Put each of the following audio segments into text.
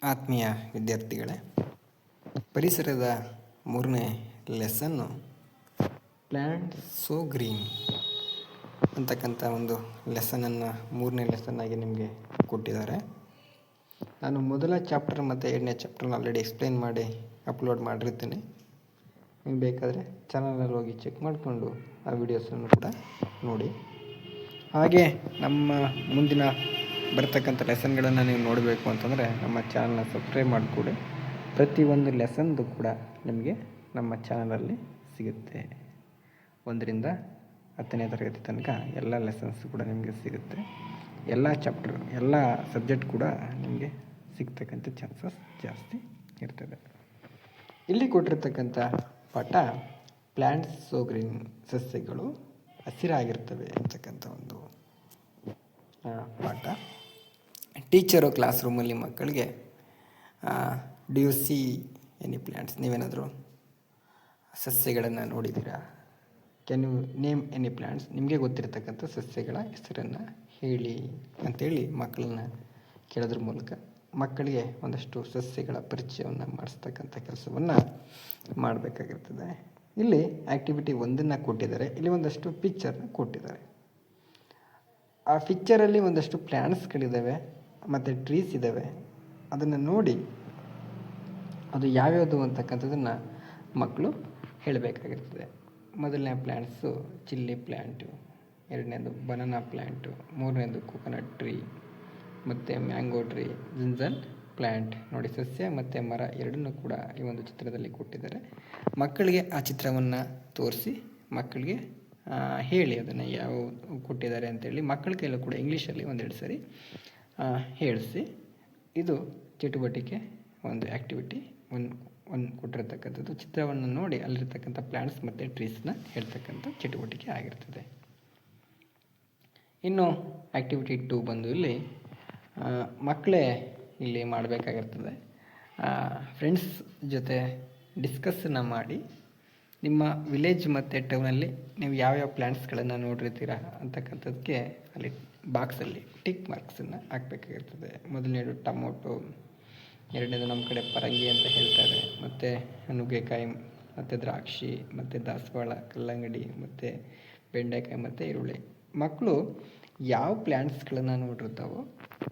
ಆತ್ಮೀಯ ವಿದ್ಯಾರ್ಥಿಗಳೇ, ಪರಿಸರದ ಮೂರನೇ ಲೆಸನ್ನು ಪ್ಲ್ಯಾಂಟ್ ಸೋ ಗ್ರೀನ್ ಅಂತಕ್ಕಂಥ ಒಂದು ಲೆಸನನ್ನು ಮೂರನೇ ಲೆಸನ್ನಾಗಿ ನಿಮಗೆ ಕೊಟ್ಟಿದ್ದಾರೆ. ನಾನು ಮೊದಲ ಚಾಪ್ಟರ್ ಮತ್ತು ಎರಡನೇ ಚಾಪ್ಟರ್ನ ಆಲ್ರೆಡಿ ಎಕ್ಸ್ಪ್ಲೈನ್ ಮಾಡಿ ಅಪ್ಲೋಡ್ ಮಾಡಿರ್ತೀನಿ. ನಿಮ್ಗೆ ಬೇಕಾದರೆ ಚಾನಲಲ್ಲಿ ಹೋಗಿ ಚೆಕ್ ಮಾಡಿಕೊಂಡು ಆ ವಿಡಿಯೋಸನ್ನು ಕೂಡ ನೋಡಿ. ಹಾಗೆ ನಮ್ಮ ಮುಂದಿನ ಬರ್ತಕ್ಕಂಥ ಲೆಸನ್ಗಳನ್ನು ನೀವು ನೋಡಬೇಕು ಅಂತಂದರೆ ನಮ್ಮ ಚಾನಲ್ನ ಸಬ್ಸ್ಕ್ರೈಬ್ ಮಾಡಿಕೊಡಿ. ಪ್ರತಿಯೊಂದು ಲೆಸನ್ದು ಕೂಡ ನಿಮಗೆ ನಮ್ಮ ಚಾನಲಲ್ಲಿ ಸಿಗುತ್ತೆ. 1ರಿಂದ 10ನೇ ತರಗತಿ ತನಕ ಎಲ್ಲ ಲೆಸನ್ಸ್ ಕೂಡ ನಿಮಗೆ ಸಿಗುತ್ತೆ. ಎಲ್ಲ ಚಾಪ್ಟರ್, ಎಲ್ಲ ಸಬ್ಜೆಕ್ಟ್ ಕೂಡ ನಿಮಗೆ ಸಿಗ್ತಕ್ಕಂಥ ಚಾನ್ಸಸ್ ಜಾಸ್ತಿ ಇರ್ತದೆ. ಇಲ್ಲಿ ಕೊಟ್ಟಿರ್ತಕ್ಕಂಥ ಪಾಠ ಪ್ಲ್ಯಾಂಟ್ಸ್ ಸೋ ಗ್ರೀನ್, ಸಸ್ಯಗಳು ಹಸಿರಾಗಿರ್ತವೆ ಅಂತಕ್ಕಂಥ ಒಂದು ಪಾಠ. ಟೀಚರು ಕ್ಲಾಸ್ ರೂಮಲ್ಲಿ ಮಕ್ಕಳಿಗೆ do you see any plants, ನೀವೇನಾದರೂ ಸಸ್ಯಗಳನ್ನು ನೋಡಿದ್ದೀರಾ? Can you name any plants, ನಿಮಗೆ ಗೊತ್ತಿರತಕ್ಕಂಥ ಸಸ್ಯಗಳ ಹೆಸರನ್ನು ಹೇಳಿ ಅಂತೇಳಿ ಮಕ್ಕಳನ್ನ ಕೇಳೋದ್ರ ಮೂಲಕ ಮಕ್ಕಳಿಗೆ ಒಂದಷ್ಟು ಸಸ್ಯಗಳ ಪರಿಚಯವನ್ನು ಮಾಡಿಸ್ತಕ್ಕಂಥ ಕೆಲಸವನ್ನು ಮಾಡಬೇಕಾಗಿರ್ತದೆ. ಇಲ್ಲಿ ಆ್ಯಕ್ಟಿವಿಟಿ 1 ಕೊಟ್ಟಿದ್ದಾರೆ. ಇಲ್ಲಿ ಒಂದಷ್ಟು ಪಿಕ್ಚರ್ನ ಕೊಟ್ಟಿದ್ದಾರೆ. ಆ ಪಿಕ್ಚರಲ್ಲಿ ಒಂದಷ್ಟು ಪ್ಲ್ಯಾಂಟ್ಸ್ಗಳಿದ್ದಾವೆ ಮತ್ತು ಟ್ರೀಸ್ ಇದ್ದಾವೆ. ಅದನ್ನು ನೋಡಿ ಅದು ಯಾವ್ಯಾವುದು ಅಂತಕ್ಕಂಥದ್ದನ್ನು ಮಕ್ಕಳು ಹೇಳಬೇಕಾಗಿರ್ತದೆ. ಮೊದಲನೇ ಪ್ಲ್ಯಾಂಟ್ಸು ಚಿಲ್ಲಿ ಪ್ಲ್ಯಾಂಟು, ಎರಡನೇದು ಬನಾನಾ ಪ್ಲ್ಯಾಂಟು, ಮೂರನೇದು ಕೋಕೋನಟ್ ಟ್ರೀ ಮತ್ತು ಮ್ಯಾಂಗೋ ಟ್ರೀ, ಜಿಂಜಲ್ ಪ್ಲ್ಯಾಂಟ್. ನೋಡಿ, ಸಸ್ಯ ಮತ್ತು ಮರ ಎರಡನ್ನೂ ಕೂಡ ಈ ಒಂದು ಚಿತ್ರದಲ್ಲಿ ಕೊಟ್ಟಿದ್ದಾರೆ. ಮಕ್ಕಳಿಗೆ ಆ ಚಿತ್ರವನ್ನು ತೋರಿಸಿ ಮಕ್ಕಳಿಗೆ ಹೇಳಿ ಅದನ್ನು ಯಾವ ಕೊಟ್ಟಿದ್ದಾರೆ ಅಂತೇಳಿ ಮಕ್ಕಳ ಕೈಲೂ ಕೂಡ ಇಂಗ್ಲೀಷಲ್ಲಿ 1-2 ಸರಿ ಹೇಳಿಸಿ. ಇದು ಚಟುವಟಿಕೆ ಒಂದು ಆ್ಯಕ್ಟಿವಿಟಿ 1 ಕೊಟ್ಟಿರ್ತಕ್ಕಂಥದ್ದು. ಚಿತ್ರವನ್ನು ನೋಡಿ ಅಲ್ಲಿರ್ತಕ್ಕಂಥ ಪ್ಲ್ಯಾಂಟ್ಸ್ ಮತ್ತು ಟ್ರೀಸ್ನ ಹೇಳ್ತಕ್ಕಂಥ ಚಟುವಟಿಕೆ ಆಗಿರ್ತದೆ. ಇನ್ನು ಆ್ಯಕ್ಟಿವಿಟಿ 2 ಬಂದು ಇಲ್ಲಿ ಮಕ್ಕಳೇ ಇಲ್ಲಿ ಮಾಡಬೇಕಾಗಿರ್ತದೆ. ಫ್ರೆಂಡ್ಸ್ ಜೊತೆ ಡಿಸ್ಕಸ್ಸನ್ನು ಮಾಡಿ ನಿಮ್ಮ ವಿಲೇಜ್ ಮತ್ತು ಟೌನಲ್ಲಿ ನೀವು ಯಾವ್ಯಾವ ಪ್ಲ್ಯಾಂಟ್ಸ್ಗಳನ್ನು ನೋಡಿರ್ತೀರ ಅಂತಕ್ಕಂಥದ್ದಕ್ಕೆ ಅಲ್ಲಿ ಬಾಕ್ಸಲ್ಲಿ ಟಿಕ್ ಮಾರ್ಕ್ಸನ್ನು ಹಾಕಬೇಕಾಗಿರ್ತದೆ. ಮೊದಲನೇದು ಟೊಮೊಟೊ, ಎರಡನೇದು ನಮ್ಮ ಕಡೆ ಪರಂಗಿ ಅಂತ ಹೇಳ್ತಾರೆ, ಮತ್ತು ನುಗ್ಗೆಕಾಯಿ ಮತ್ತು ದ್ರಾಕ್ಷಿ ಮತ್ತು ದಾಸವಾಳ, ಕಲ್ಲಂಗಡಿ ಮತ್ತು ಬೆಂಡೆಕಾಯಿ ಮತ್ತು ಈರುಳ್ಳಿ. ಮಕ್ಕಳು ಯಾವ ಪ್ಲ್ಯಾಂಟ್ಸ್ಗಳನ್ನು ನೋಡಿರ್ತಾವೋ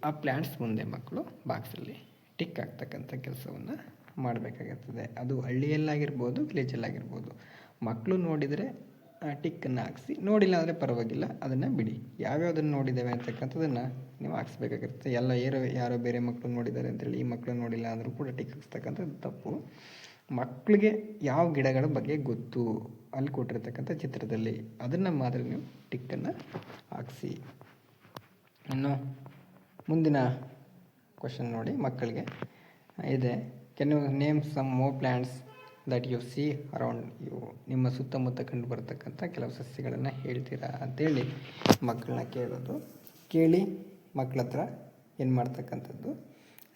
ಆ ಪ್ಲ್ಯಾಂಟ್ಸ್ ಮುಂದೆ ಮಕ್ಕಳು ಬಾಕ್ಸಲ್ಲಿ ಟಿಕ್ ಹಾಕ್ತಕ್ಕಂಥ ಕೆಲಸವನ್ನು ಮಾಡಬೇಕಾಗಿರ್ತದೆ. ಅದು ಹಳ್ಳಿಯಲ್ಲಾಗಿರ್ಬೋದು, ವಿಲೇಜಲ್ಲಾಗಿರ್ಬೋದು. ಮಕ್ಕಳು ನೋಡಿದರೆ ಟಿಕ್ಕನ್ನು ಹಾಕ್ಸಿ, ನೋಡಿಲ್ಲ ಅಂದರೆ ಪರವಾಗಿಲ್ಲ, ಅದನ್ನು ಬಿಡಿ. ಯಾವ್ಯಾವುದನ್ನು ನೋಡಿದ್ದೇವೆ ಅಂತಕ್ಕಂಥದ್ದನ್ನು ನೀವು ಹಾಕ್ಸ್ಬೇಕಾಗಿರುತ್ತೆ. ಯಾರೋ ಬೇರೆ ಮಕ್ಕಳು ನೋಡಿದ್ದಾರೆ ಅಂತೇಳಿ ಈ ಮಕ್ಕಳು ನೋಡಿಲ್ಲ ಅಂದರೂ ಕೂಡ ಟಿಕ್ ಹಾಕ್ಸ್ತಕ್ಕಂಥದ್ದು ತಪ್ಪು. ಮಕ್ಕಳಿಗೆ ಯಾವ ಗಿಡಗಳ ಬಗ್ಗೆ ಗೊತ್ತು ಅಲ್ಲಿ ಕೊಟ್ಟಿರ್ತಕ್ಕಂಥ ಚಿತ್ರದಲ್ಲಿ ಅದನ್ನು ಮಾತ್ರ ನೀವು ಟಿಕ್ಕನ್ನು ಹಾಕ್ಸಿ. ಇನ್ನು ಮುಂದಿನ ಕ್ವಶನ್ ನೋಡಿ, ಮಕ್ಕಳಿಗೆ ಇದೆ, can you name some more plants that you see around you, ನಿಮ್ಮ ಸುತ್ತಮುತ್ತ ಕಂಡು ಬರತಕ್ಕಂಥ ಕೆಲವು ಸಸ್ಯಗಳನ್ನು ಹೇಳ್ತೀರಾ ಅಂತೇಳಿ ಮಕ್ಕಳನ್ನ ಕೇಳೋದು. ಕೇಳಿ ಮಕ್ಕಳ ಹತ್ರ ಏನು ಮಾಡ್ತಕ್ಕಂಥದ್ದು,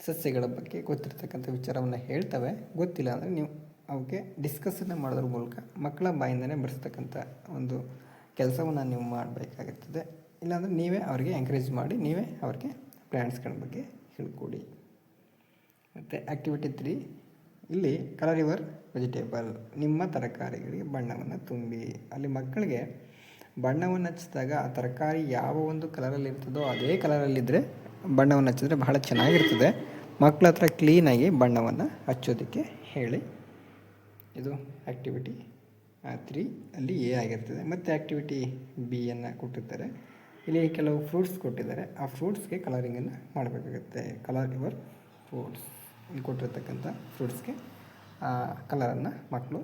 ಸಸ್ಯಗಳ ಬಗ್ಗೆ ಗೊತ್ತಿರ್ತಕ್ಕಂಥ ವಿಚಾರವನ್ನು ಹೇಳ್ತವೆ. ಗೊತ್ತಿಲ್ಲ ಅಂದರೆ ನೀವು ಅವಕ್ಕೆ ಡಿಸ್ಕಸನ್ನು ಮಾಡೋದ್ರ ಮೂಲಕ ಮಕ್ಕಳ ಬಾಯಿಂದನೇ ಬರೆಸ್ತಕ್ಕಂಥ ಒಂದು ಕೆಲಸವನ್ನು ನೀವು ಮಾಡಬೇಕಾಗಿರ್ತದೆ. ಇಲ್ಲಾಂದರೆ ನೀವೇ ಅವರಿಗೆ ಎಂಕರೇಜ್ ಮಾಡಿ ನೀವೇ ಅವ್ರಿಗೆ ಪ್ಲ್ಯಾಂಟ್ಸ್ಗಳ ಬಗ್ಗೆ ಹೇಳ್ಕೊಡಿ. ಮತ್ತು ಆ್ಯಕ್ಟಿವಿಟಿ 3 ಇಲ್ಲಿ ಕಲರ್ ಯುವರ್ ವೆಜಿಟೇಬಲ್, ನಿಮ್ಮ ತರಕಾರಿಗಳಿಗೆ ಬಣ್ಣವನ್ನು ತುಂಬಿ. ಅಲ್ಲಿ ಮಕ್ಕಳಿಗೆ ಬಣ್ಣವನ್ನು ಹಚ್ಚಿದಾಗ ಆ ತರಕಾರಿ ಯಾವ ಒಂದು ಕಲರಲ್ಲಿ ಇರ್ತದೋ ಅದೇ ಕಲರಲ್ಲಿದ್ದರೆ ಬಣ್ಣವನ್ನು ಹಚ್ಚಿದ್ರೆ ಬಹಳ ಚೆನ್ನಾಗಿರ್ತದೆ. ಮಕ್ಕಳ ಹತ್ರ ಕ್ಲೀನಾಗಿ ಬಣ್ಣವನ್ನು ಹಚ್ಚೋದಕ್ಕೆ ಹೇಳಿ. ಇದು ಆ್ಯಕ್ಟಿವಿಟಿ 3 ಅಲ್ಲಿ ಎ ಆಗಿರ್ತದೆ. ಮತ್ತು ಆ್ಯಕ್ಟಿವಿಟಿ ಬಿಯನ್ನು ಕೊಟ್ಟಿರ್ತಾರೆ. ಇಲ್ಲಿ ಕೆಲವು ಫ್ರೂಟ್ಸ್ ಕೊಟ್ಟಿದ್ದಾರೆ. ಆ ಫ್ರೂಟ್ಸ್ಗೆ ಕಲರಿಂಗನ್ನು ಮಾಡಬೇಕಾಗುತ್ತೆ. ಕಲರ್ ಯುವರ್ ಫ್ರೂಟ್ಸ್, ಇಲ್ಲಿ ಕೊಟ್ಟಿರ್ತಕ್ಕಂಥ ಫ್ರೂಟ್ಸ್ಗೆ ಕಲರನ್ನು ಮಕ್ಕಳು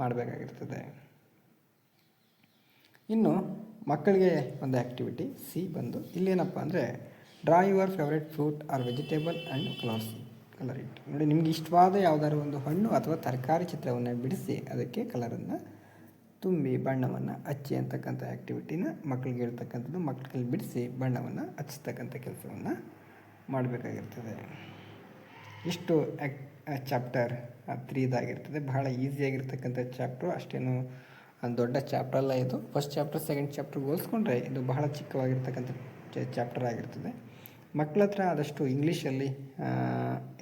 ಮಾಡಬೇಕಾಗಿರ್ತದೆ. ಇನ್ನು ಮಕ್ಕಳಿಗೆ ಒಂದು ಆ್ಯಕ್ಟಿವಿಟಿ ಸಿ ಬಂದು ಇಲ್ಲೇನಪ್ಪ ಅಂದರೆ draw your favourite fruit or vegetable and colour it. ನೋಡಿ, ನಿಮಗೆ ಇಷ್ಟವಾದ ಯಾವುದಾದ್ರು ಒಂದು ಹಣ್ಣು ಅಥವಾ ತರಕಾರಿ ಚಿತ್ರವನ್ನು ಬಿಡಿಸಿ ಅದಕ್ಕೆ ಕಲರನ್ನು ತುಂಬಿ ಬಣ್ಣವನ್ನು ಹಚ್ಚಿ ಅಂತಕ್ಕಂಥ ಆ್ಯಕ್ಟಿವಿಟಿನ ಮಕ್ಕಳಿಗೆ ಹೇಳ್ತಕ್ಕಂಥದ್ದು. ಮಕ್ಕಳ ಕೈಲಿ ಬಿಡಿಸಿ ಬಣ್ಣವನ್ನು ಹಚ್ತಕ್ಕಂಥ ಕೆಲಸವನ್ನು ಮಾಡಬೇಕಾಗಿರ್ತದೆ. ಇಷ್ಟು ಚಾಪ್ಟರ್ 3 ಬಹಳ ಈಸಿಯಾಗಿರ್ತಕ್ಕಂಥ ಚಾಪ್ಟ್ರು, ಅಷ್ಟೇನು ದೊಡ್ಡ ಚಾಪ್ಟರ್ ಅಲ್ಲ ಇದು. ಫಸ್ಟ್ ಚಾಪ್ಟರ್ ಸೆಕೆಂಡ್ ಚಾಪ್ಟರ್ಗೆ ಹೋಲಿಸ್ಕೊಂಡ್ರೆ ಇದು ಬಹಳ ಚಿಕ್ಕವಾಗಿರ್ತಕ್ಕಂಥ ಚಾಪ್ಟರ್ ಆಗಿರ್ತದೆ. ಮಕ್ಕಳ ಹತ್ರ ಆದಷ್ಟು ಇಂಗ್ಲೀಷಲ್ಲಿ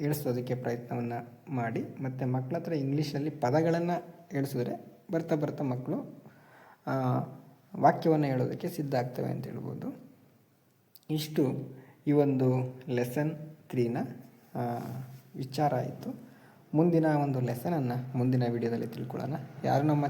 ಹೇಳಿಸೋದಕ್ಕೆ ಪ್ರಯತ್ನವನ್ನು ಮಾಡಿ, ಮತ್ತು ಮಕ್ಕಳ ಹತ್ರ ಇಂಗ್ಲೀಷಲ್ಲಿ ಪದಗಳನ್ನು ಹೇಳಿಸಿದ್ರೆ ಬರ್ತಾ ಬರ್ತಾ ಮಕ್ಕಳು ವಾಕ್ಯವನ್ನು ಹೇಳೋದಕ್ಕೆ ಸಿದ್ಧ ಆಗ್ತವೆ ಅಂತ ಹೇಳ್ಬೋದು. ಇಷ್ಟು ಈ ಒಂದು ಲೆಸನ್ 3ನ ವಿಚಾರ ಆಯಿತು. ಮುಂದಿನ ಒಂದು ಲೆಸನನ್ನು ಮುಂದಿನ ವಿಡಿಯೋದಲ್ಲಿ ತಿಳ್ಕೊಳ್ಳೋಣ. ಯಾರು ನಮ್ಮ